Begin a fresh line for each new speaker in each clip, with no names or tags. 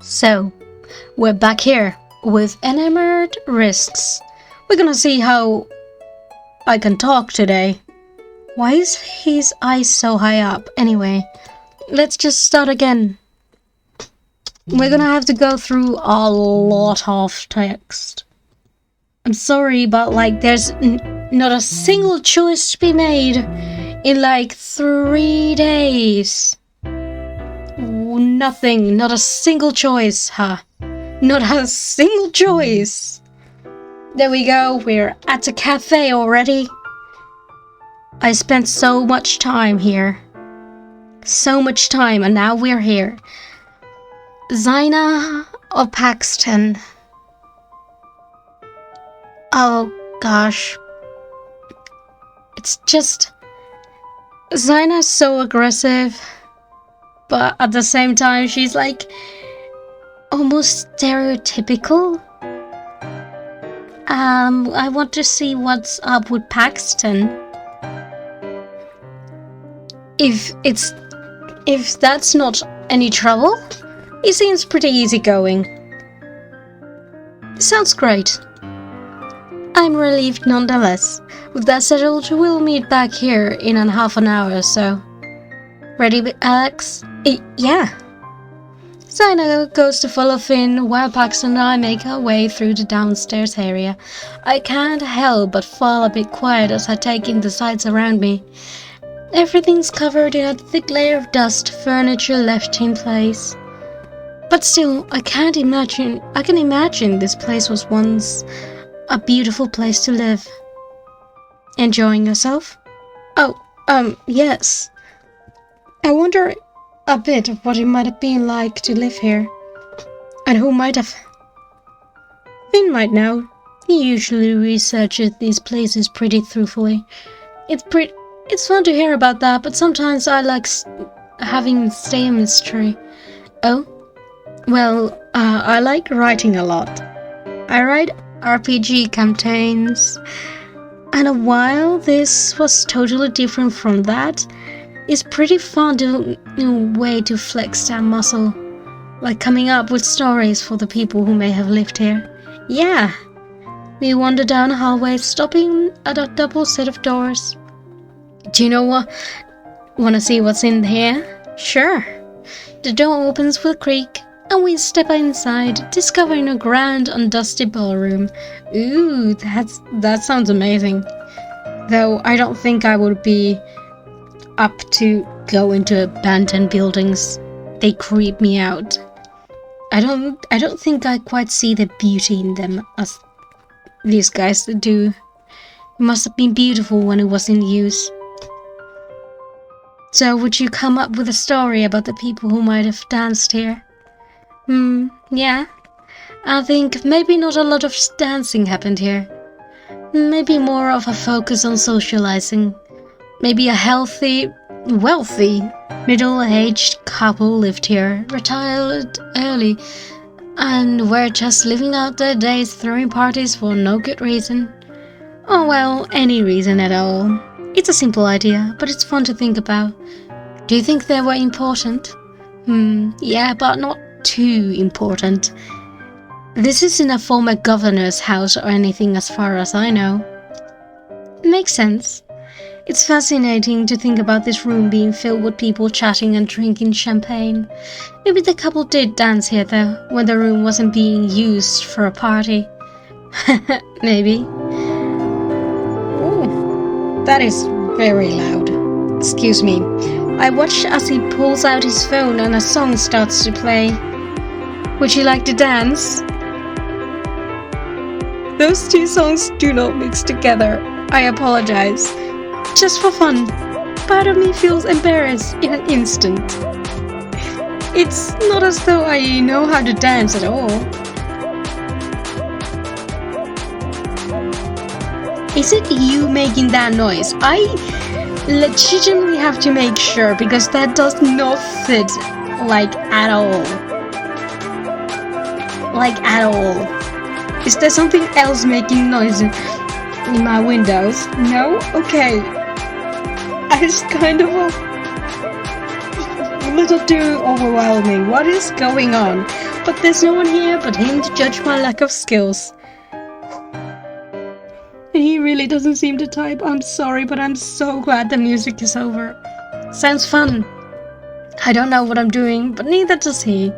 So, we're back here with Enamored risks. We're gonna see how I can talk today. Why is his eyes so high up? Anyway, let's just start again. We're gonna have to go through a lot of text. I'm sorry, but there's not a single choice to be made in 3 days. Nothing, not a single choice, huh? Not a single choice. There we go, we're at the cafe already. I spent so much time here. So much time, and now we're here. Zaina or Paxton? Oh gosh. It's just... Zaina's so aggressive. But at the same time, she's almost stereotypical. I want to see what's up with Paxton. If that's not any trouble, he seems pretty easygoing. Sounds great. I'm relieved nonetheless. With that settled, we'll meet back here in half an hour or so. Ready, Alex? Yeah. Zaina goes to follow Finn while Paxton and I make our way through the downstairs area. I can't help but fall a bit quiet as I take in the sights around me. Everything's covered in a thick layer of dust, furniture left in place. But still, I can imagine this place was once a beautiful place to live. Enjoying yourself? Oh, yes. I wonder a bit of what it might have been like to live here. And who might have... Finn might know. He usually researches these places pretty truthfully. It's fun to hear about that, but sometimes I like having stay a mystery. Oh? Well, I like writing a lot. I write RPG campaigns. And while this was totally different from that, it's pretty fun way to flex that muscle. Like coming up with stories for the people who may have lived here. Yeah. We wander down a hallway, stopping at a double set of doors. Do you know what? Wanna see what's in here? Sure. The door opens with a creak, and we step inside, discovering a grand and dusty ballroom. Ooh, that sounds amazing. Though I don't think I would be up to go into abandoned buildings. They creep me out. I don't think I quite see the beauty in them as these guys do. It must have been beautiful when it was in use. So would you come up with a story about the people who might have danced here? Yeah. I think maybe not a lot of dancing happened here. Maybe more of a focus on socializing. Maybe a healthy, wealthy, middle-aged couple lived here, retired early, and were just living out their days throwing parties for no good reason. Oh well, any reason at all. It's a simple idea, but it's fun to think about. Do you think they were important? Yeah, but not too important. This isn't a former governor's house or anything as far as I know. Makes sense. It's fascinating to think about this room being filled with people chatting and drinking champagne. Maybe the couple did dance here though, when the room wasn't being used for a party. Maybe. Ooh, that is very loud. Excuse me. I watch as he pulls out his phone and a song starts to play. Would you like to dance? Those two songs do not mix together. I apologize. Just for fun. Part of me feels embarrassed in an instant. It's not as though I know how to dance at all. Is it you making that noise? I legitimately have to make sure because that does not fit at all. At all. Is there something else making noise in my windows? No? Okay. I just kind of little too overwhelming. What is going on? But there's no one here but him to judge my lack of skills. And he really doesn't seem to type. I'm sorry, but I'm so glad the music is over. Sounds fun. I don't know what I'm doing, but neither does he.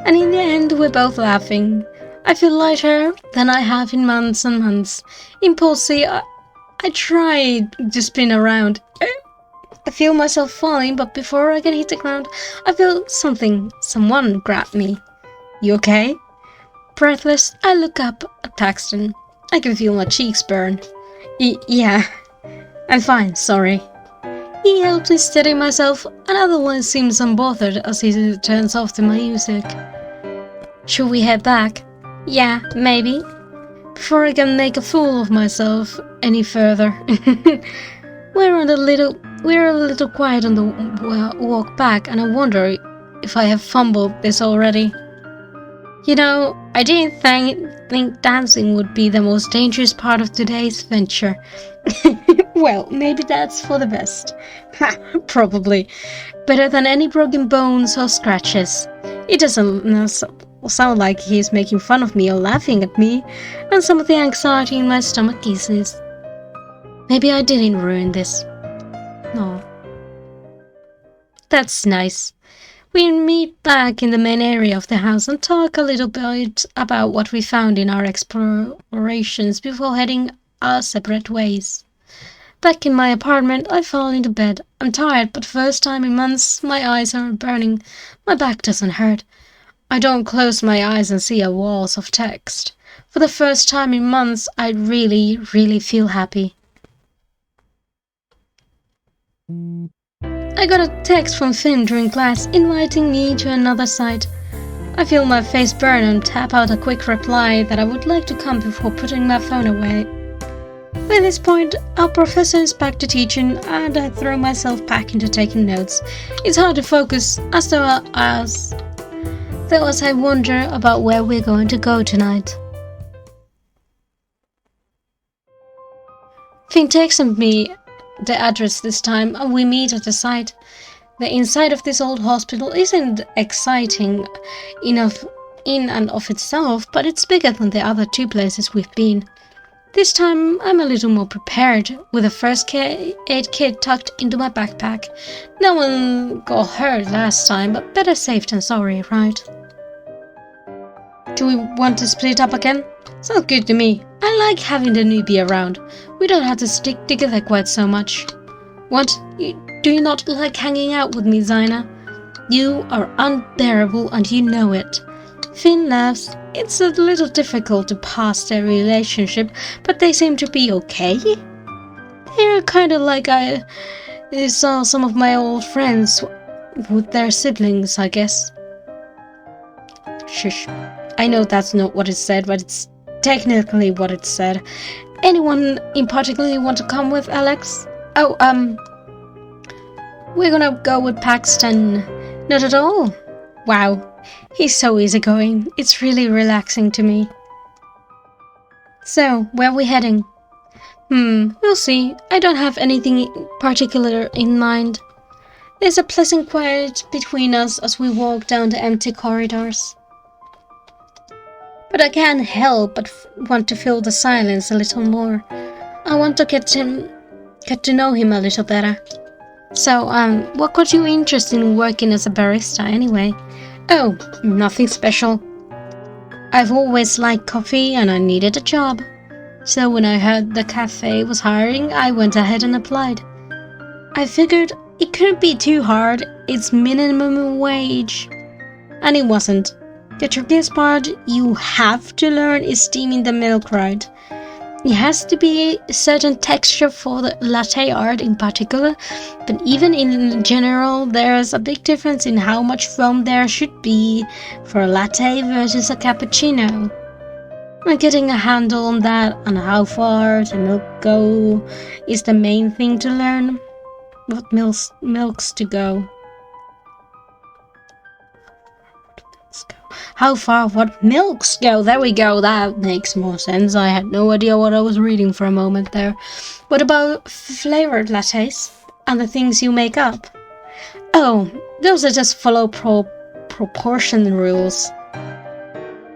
And in the end, we're both laughing. I feel lighter than I have in months and months. Impulsively, I try to spin around. I feel myself falling, but before I can hit the ground, I feel someone grab me. You okay? Breathless, I look up at Paxton. I can feel my cheeks burn. Yeah, I'm fine, sorry. He helps me steady myself and otherwise seems unbothered as he turns off the music. Should we head back? Yeah, maybe. Before I can make a fool of myself any further. We're a little quiet on the walk back, and I wonder if I have fumbled this already. You know, I didn't think dancing would be the most dangerous part of today's venture. Well, maybe that's for the best. Probably. Better than any broken bones or scratches. It doesn't sound like he's making fun of me or laughing at me, and some of the anxiety in my stomach eases. Maybe I didn't ruin this. No. That's nice. We meet back in the main area of the house and talk a little bit about what we found in our explorations before heading our separate ways. Back in my apartment, I fall into bed. I'm tired, but first time in months, my eyes are burning. My back doesn't hurt. I don't close my eyes and see a walls of text. For the first time in months, I really, really feel happy. I got a text from Finn during class inviting me to another site. I feel my face burn and tap out a quick reply that I would like to come before putting my phone away. By this point, our professor is back to teaching and I throw myself back into taking notes. It's hard to focus as I wonder about where we're going to go tonight. Finn texts me the address this time and we meet at the site. The inside of this old hospital isn't exciting enough in and of itself, but it's bigger than the other two places we've been. This time I'm a little more prepared, with a first aid kit tucked into my backpack. No one got hurt last time, but better safe than sorry, right? Do we want to split up again? Sounds good to me. I like having the newbie around. We don't have to stick together quite so much. What? Do you not like hanging out with me, Zaina? You are unbearable and you know it. Finn laughs. It's a little difficult to pass their relationship, but they seem to be okay. They're kind of like I saw some of my old friends with their siblings, I guess. Shush. I know that's not what it said, but it's technically what it said. Anyone in particular want to come with, Alex? Oh, we're gonna go with Paxton. Not at all. Wow, he's so easygoing. It's really relaxing to me. So, where are we heading? We'll see. I don't have anything particular in mind. There's a pleasant quiet between us as we walk down the empty corridors. But I can't help but want to fill the silence a little more. I want to get to know him a little better. So, what got you interested in working as a barista anyway? Oh, nothing special. I've always liked coffee and I needed a job. So when I heard the cafe was hiring, I went ahead and applied. I figured it couldn't be too hard, it's minimum wage. And it wasn't. The trickiest part you have to learn is steaming the milk right. It has to be a certain texture for the latte art in particular, but even in general there's a big difference in how much foam there should be for a latte versus a cappuccino. And getting a handle on that and how far the milk go is the main thing to learn. What milks to go. How far what milks go? There we go, that makes more sense. I had no idea what I was reading for a moment there. What about flavored lattes and the things you make up? Oh, those are just follow proportion rules.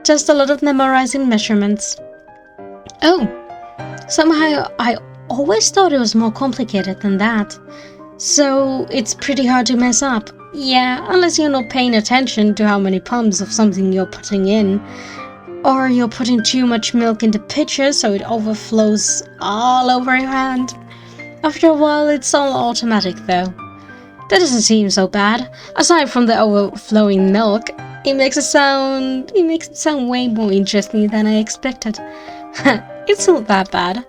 Just a lot of memorizing measurements. Oh, somehow I always thought it was more complicated than that. So it's pretty hard to mess up. Yeah, unless you're not paying attention to how many pumps of something you're putting in. Or you're putting too much milk in the pitcher so it overflows all over your hand. After a while, it's all automatic though. That doesn't seem so bad. Aside from the overflowing milk, it makes it sound way more interesting than I expected. It's not that bad.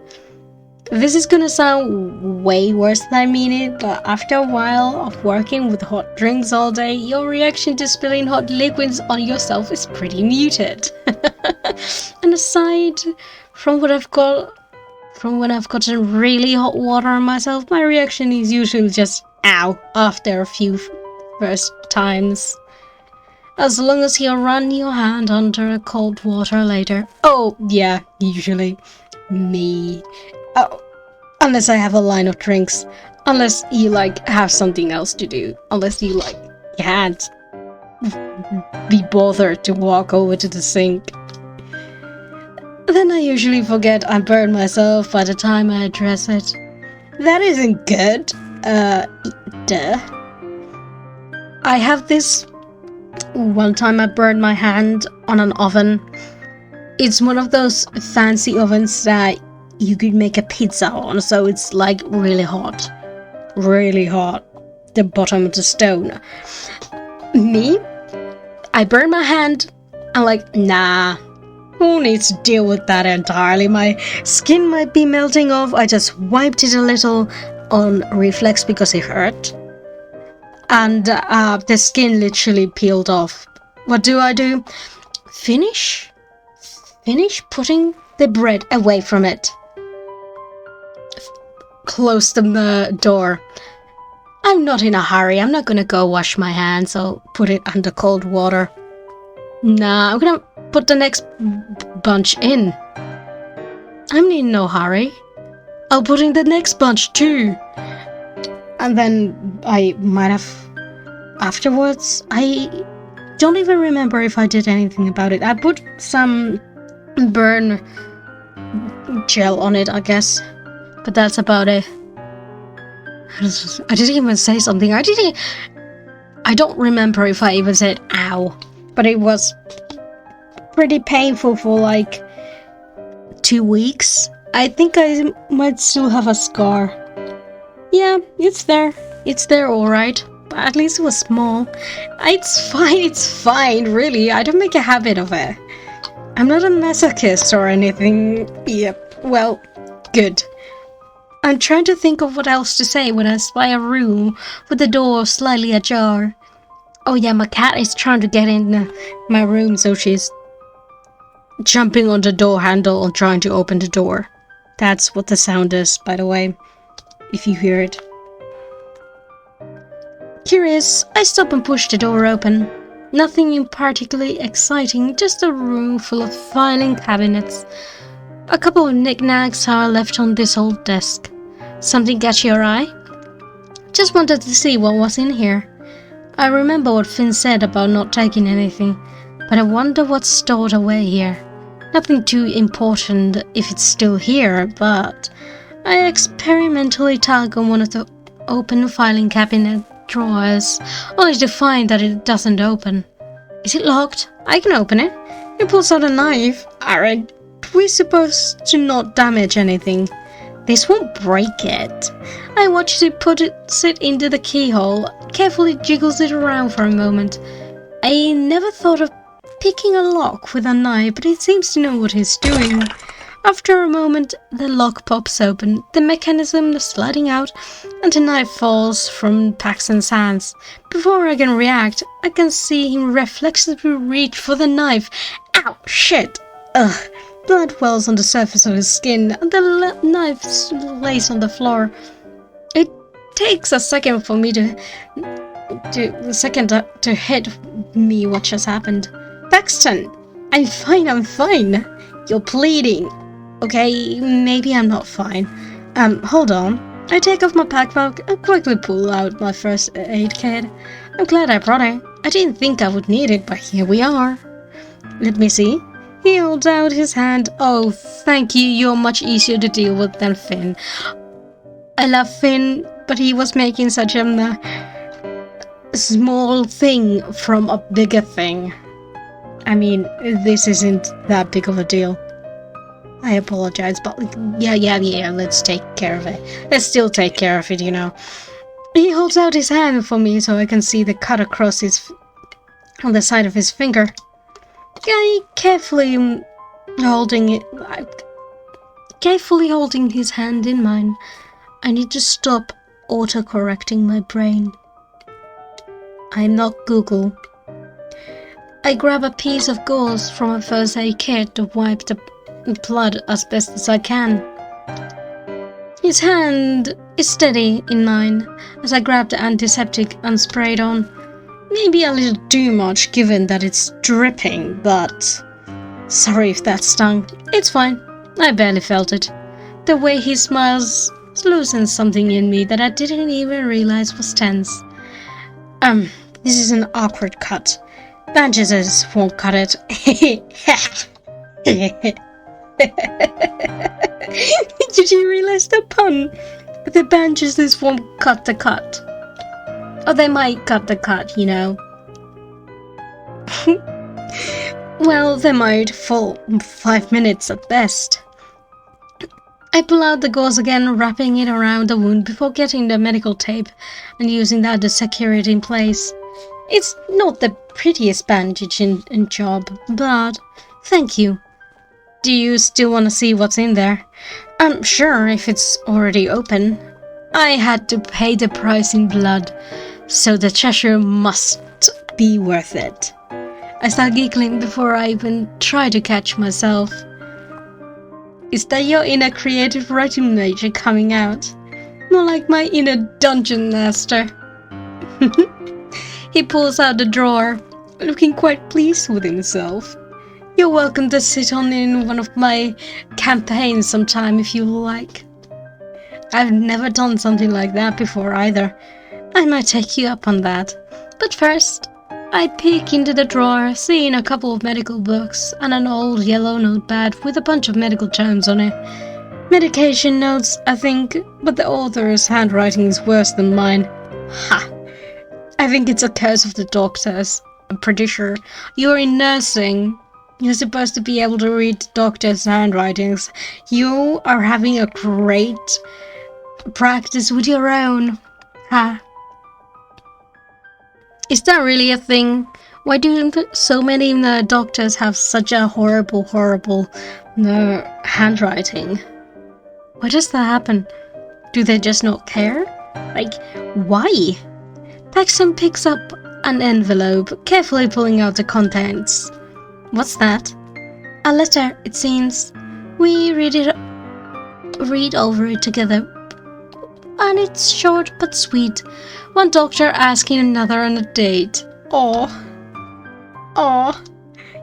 This is gonna sound way worse than I mean it, but after a while of working with hot drinks all day, your reaction to spilling hot liquids on yourself is pretty muted. And aside from when I've gotten really hot water on myself, my reaction is usually just ow after a few first times. As long as you run your hand under cold water later. Oh, yeah, usually. Me. Oh, unless I have a line of drinks. Unless you, have something else to do. Unless you, can't be bothered to walk over to the sink. Then I usually forget I burned myself by the time I address it. That isn't good. Duh. I have this... One time I burned my hand on an oven. It's one of those fancy ovens that you could make a pizza on, so it's really hot. Really hot. The bottom of the stone. Me? I burned my hand. I'm nah. Who needs to deal with that entirely? My skin might be melting off. I just wiped it a little on reflex because it hurt. And the skin literally peeled off. What do? Finish putting the bread away from it. Close the door. I'm not in a hurry. I'm not gonna go wash my hands or put it under cold water. Nah, I'm gonna put the next bunch in. I'm in no hurry. I'll put in the next bunch too. And then I might have... Afterwards, I don't even remember if I did anything about it. I put some burn gel on it, I guess. But that's about it. I didn't even say something. I don't remember if I even said ow. But it was pretty painful for 2 weeks. I think I might still have a scar. Yeah, it's there. It's there alright. But at least it was small. It's fine, really. I don't make a habit of it. I'm not a masochist or anything. Yep, well, good. I'm trying to think of what else to say when I spy a room with the door slightly ajar. Oh yeah, my cat is trying to get in my room, so she's jumping on the door handle and trying to open the door. That's what the sound is, by the way, if you hear it. Curious, I stop and push the door open. Nothing particularly exciting, just a room full of filing cabinets. A couple of knickknacks are left on this old desk. Something catch your eye? Just wanted to see what was in here. I remember what Finn said about not taking anything, but I wonder what's stored away here. Nothing too important if it's still here, but I experimentally tug on one of the open filing cabinet drawers, only to find that it doesn't open. Is it locked? I can open it. It pulls out a knife. Aren't we supposed to not damage anything? This won't break it. I watched it sit into the keyhole, carefully jiggles it around for a moment. I never thought of picking a lock with a knife, but it seems to know what it's doing. After a moment, the lock pops open, the mechanism sliding out, and the knife falls from Paxton's hands. Before I can react, I can see him reflexively reach for the knife. Ow! Shit! Ugh! Blood wells on the surface of his skin, and the knife lays on the floor. It takes a second for me to hit me what just happened. Paxton! I'm fine. You're bleeding. Okay, maybe I'm not fine. Hold on. I take off my backpack and quickly pull out my first aid kit. I'm glad I brought it. I didn't think I would need it, but here we are. Let me see. He holds out his hand. Oh, thank you. You're much easier to deal with than Finn. I love Finn, but he was making such a small thing from a bigger thing. I mean, this isn't that big of a deal. I apologize, but yeah, let's take care of it. Let's still take care of it, you know. He holds out his hand for me so I can see the cut across on the side of his finger. I carefully holding his hand in mine. I need to stop auto-correcting my brain. I'm not Google. I grab a piece of gauze from a first aid kit to wipe the blood as best as I can. His hand is steady in mine as I grab the antiseptic and spray it on. Maybe a little too much given that it's dripping, but sorry if that stung. It's fine. I barely felt it. The way he smiles loosens something in me that I didn't even realize was tense. This is an awkward cut. Bandages won't cut it. Did you realize the pun? The bandages won't cut the cut. Or they might cut the cut, you know. Well, they might for 5 minutes at best. I pull out the gauze again, wrapping it around the wound before getting the medical tape and using that to secure it in place. It's not the prettiest bandage in job, but thank you. Do you still want to see what's in there? I'm sure if it's already open. I had to pay the price in blood, so the treasure must be worth it. I start giggling before I even try to catch myself. Is that your inner creative writing major coming out? More like my inner dungeon master. He pulls out the drawer, looking quite pleased with himself. You're welcome to sit on in one of my campaigns sometime if you like. I've never done something like that before either. I might take you up on that. But first, I peek into the drawer, seeing a couple of medical books and an old yellow notepad with a bunch of medical terms on it. Medication notes, I think, but the author's handwriting is worse than mine. Ha! I think it's a curse of the doctors. I'm pretty sure. You're in nursing. You're supposed to be able to read doctors' handwritings. You are having a great practice with your own. Ha! Is that really a thing? Why do so many doctors have such a horrible handwriting? Why does that happen? Do they just not care? Like, why? Paxton picks up an envelope, carefully pulling out the contents. What's that? A letter, it seems. We read over it together. And it's short but sweet. One doctor asking another on a date. Aww.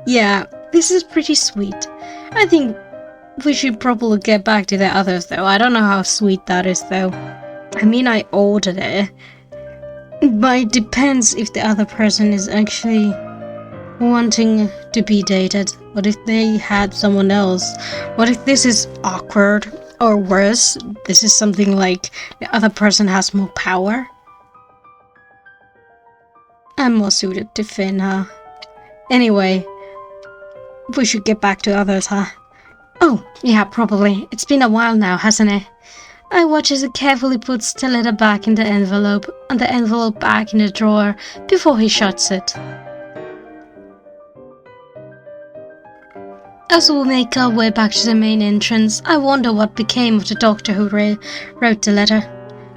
Yeah, this is pretty sweet. I think we should probably get back to the others though. I don't know how sweet that is though. I mean, I ordered it. But it depends if the other person is actually wanting to be dated. What if they had someone else? What if this is awkward? Or worse, this is something like the other person has more power? I'm more suited to Finn, huh? Anyway, we should get back to others, huh? Oh, yeah, probably. It's been a while now, hasn't it? I watch as he carefully puts the letter back in the envelope and the envelope back in the drawer before he shuts it. As we make our way back to the main entrance, I wonder what became of the doctor who wrote the letter.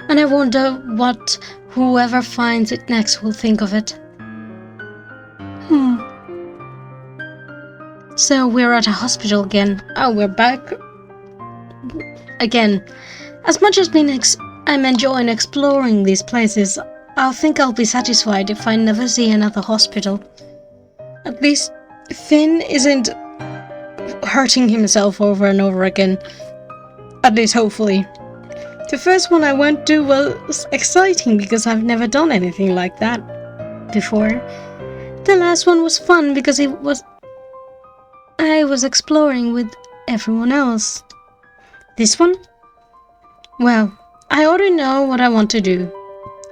And I wonder what whoever finds it next will think of it. So we're at a hospital again. Oh, we're back again. As much as I'm enjoying exploring these places, I think I'll be satisfied if I never see another hospital. At least Finn isn't hurting himself over and over again. At least hopefully. The first one I went to was exciting because I've never done anything like that before. The last one was fun because I was exploring with everyone else. This one? Well, I already know what I want to do.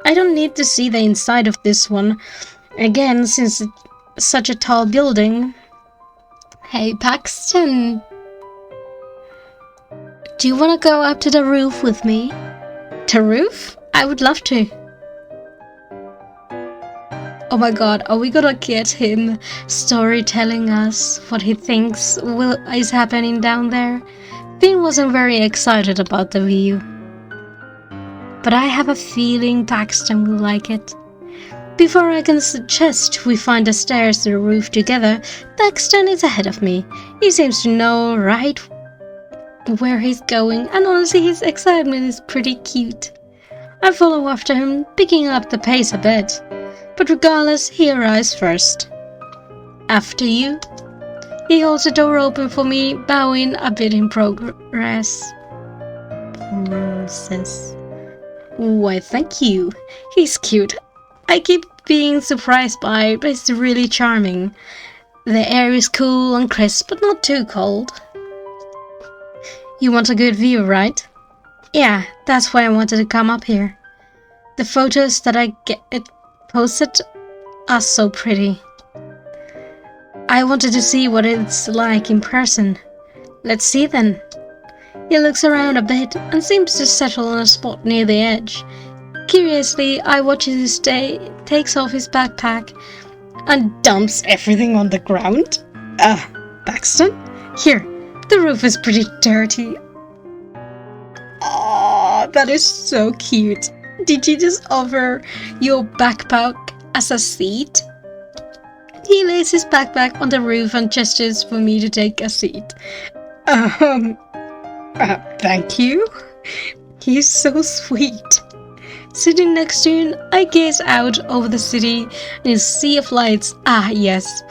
I don't need to see the inside of this one again since it's such a tall building. Hey Paxton! Do you want to go up to the roof with me? The roof? I would love to. Oh my god, are we gonna get him storytelling us what he thinks is happening down there? Finn wasn't very excited about the view. But I have a feeling Paxton will like it. Before I can suggest we find the stairs to the roof together, Paxton is ahead of me. He seems to know right where he's going, and honestly his excitement is pretty cute. I follow after him, picking up the pace a bit. But regardless, he arrives first. After you. He holds the door open for me, bowing a bit in progress. Why, thank you. He's cute. I keep being surprised by it, but it's really charming. The air is cool and crisp, but not too cold. You want a good view, right? Yeah, that's why I wanted to come up here. The photos that I get posted are so pretty. I wanted to see what it's like in person. Let's see then. He looks around a bit and seems to settle on a spot near the edge. Curiously, I watch as he takes off his backpack and dumps everything on the ground. Paxton? Here, the roof is pretty dirty. Oh, that is so cute. Did you just offer your backpack as a seat? He lays his backpack on the roof and gestures for me to take a seat. Thank you. He's so sweet. Sitting next to him, I gaze out over the city in a sea of lights. Ah, yes.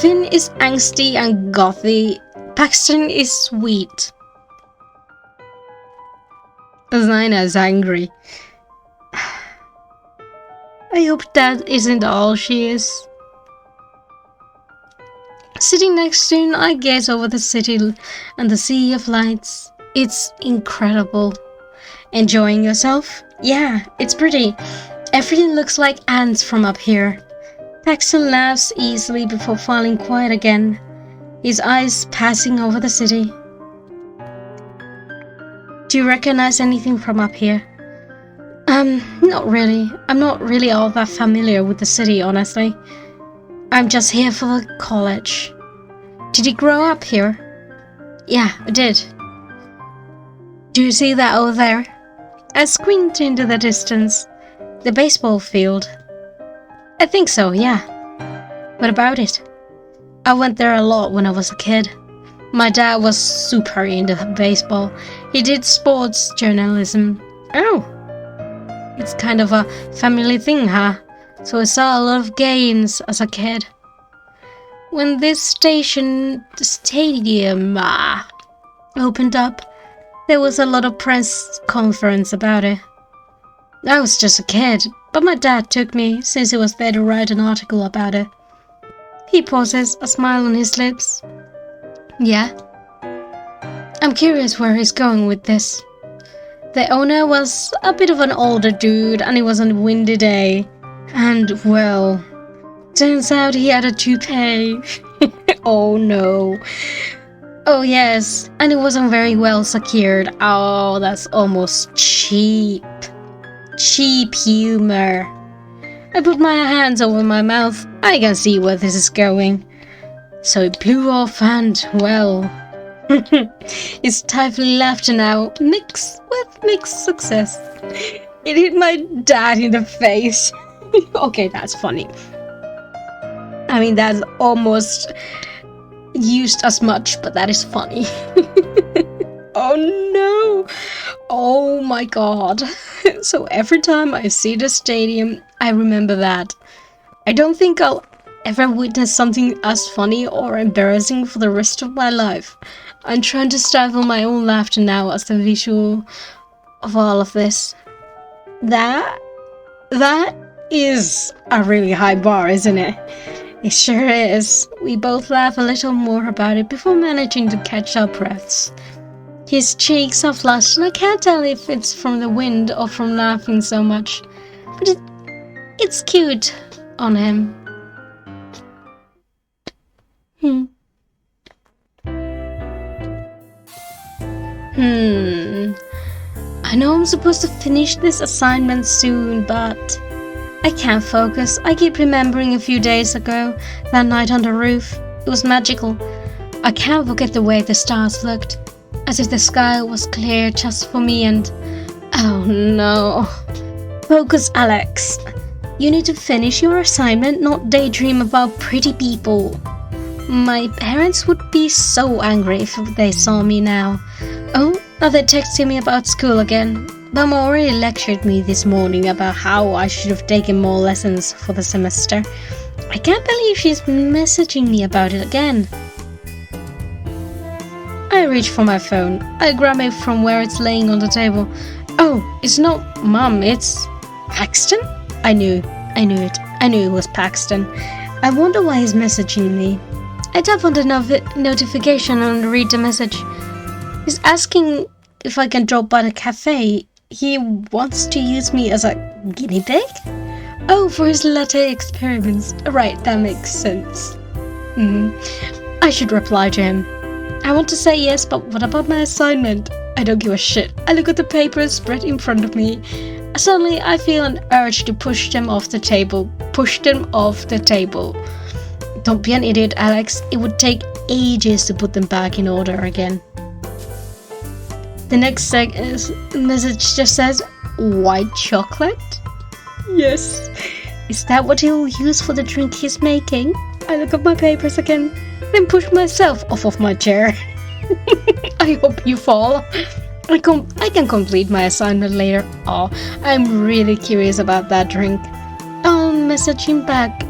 Finn is angsty and gothy. Paxton is sweet. Zaina is angry. I hope that isn't all she is. Sitting next to him, I gaze over the city and the sea of lights. It's incredible. Enjoying yourself? Yeah, it's pretty. Everything looks like ants from up here. Paxton laughs easily before falling quiet again, his eyes passing over the city. Do you recognize anything from up here? Not really. I'm not really all that familiar with the city, honestly. I'm just here for the college. Did you grow up here? Yeah, I did. Do you see that over there? I squint into the distance. The baseball field. I think so, yeah. What about it? I went there a lot when I was a kid. My dad was super into baseball. He did sports journalism. Oh! It's kind of a family thing, huh? So I saw a lot of games as a kid. When this stadium opened up, there was a lot of press conference about it. I was just a kid, but my dad took me since he was there to write an article about it. He pauses, a smile on his lips. Yeah? I'm curious where he's going with this. The owner was a bit of an older dude and it was a windy day. And, well, turns out he had a toupee. Oh no. Oh yes, and it wasn't very well secured. Oh, that's almost cheap. Cheap humor. I put my hands over my mouth. I can see where this is going. So it blew off and, well... It's stifling laughter now, mixed with mixed success. It hit my dad in the face. Okay, that's funny. I mean, that's almost used as much, but that is funny. Oh no! Oh my god. So every time I see the stadium, I remember that. I don't think I'll ever witness something as funny or embarrassing for the rest of my life. I'm trying to stifle my own laughter now as the visual of all of this. That is a really high bar, isn't it? It sure is. We both laugh a little more about it before managing to catch our breaths. His cheeks are flushed, and I can't tell if it's from the wind or from laughing so much. But it's cute on him. I know I'm supposed to finish this assignment soon, but I can't focus. I keep remembering a few days ago, that night on the roof. It was magical. I can't forget the way the stars looked, as if the sky was clear just for me and... Oh no. Focus, Alex. You need to finish your assignment, not daydream about pretty people. My parents would be so angry if they saw me now. Oh, now they're texting me about school again. Mom already lectured me this morning about how I should have taken more lessons for the semester. I can't believe she's messaging me about it again. I reach for my phone. I grab it from where it's laying on the table. Oh, it's not Mom, it's Paxton? I knew it. I knew it was Paxton. I wonder why he's messaging me. I tap on the notification and read the message. He's asking if I can drop by the cafe. He wants to use me as a guinea pig? Oh, for his latte experiments. Right, that makes sense. I should reply to him. I want to say yes, but what about my assignment? I don't give a shit. I look at the papers spread in front of me. Suddenly, I feel an urge to push them off the table. Don't be an idiot, Alex. It would take ages to put them back in order again. The next message just says, white chocolate? Yes. Is that what he'll use for the drink he's making? I look at my papers again, then push myself off of my chair. I hope you fall. I can complete my assignment later. Oh, I'm really curious about that drink. I'll message him back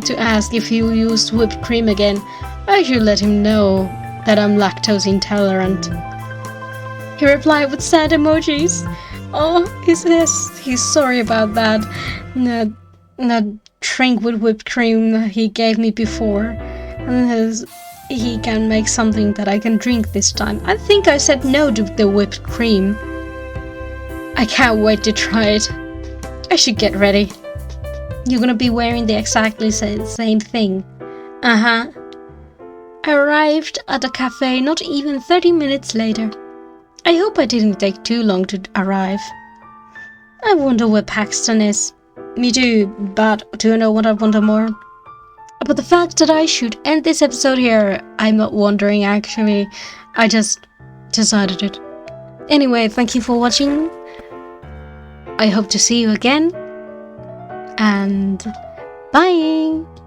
to ask if he'll use whipped cream again. I should let him know that I'm lactose intolerant. He replied with sad emojis. Oh, he says he's sorry about that. That drink with whipped cream he gave me before. And he can make something that I can drink this time. I think I said no to the whipped cream. I can't wait to try it. I should get ready. You're gonna be wearing the exactly same thing. Uh-huh. I arrived at the cafe not even 30 minutes later. I hope I didn't take too long to arrive. I wonder where Paxton is. Me too, but do you know what I wonder more? About the fact that I should end this episode here. I'm not wondering actually. I just decided it. Anyway, thank you for watching. I hope to see you again. And bye!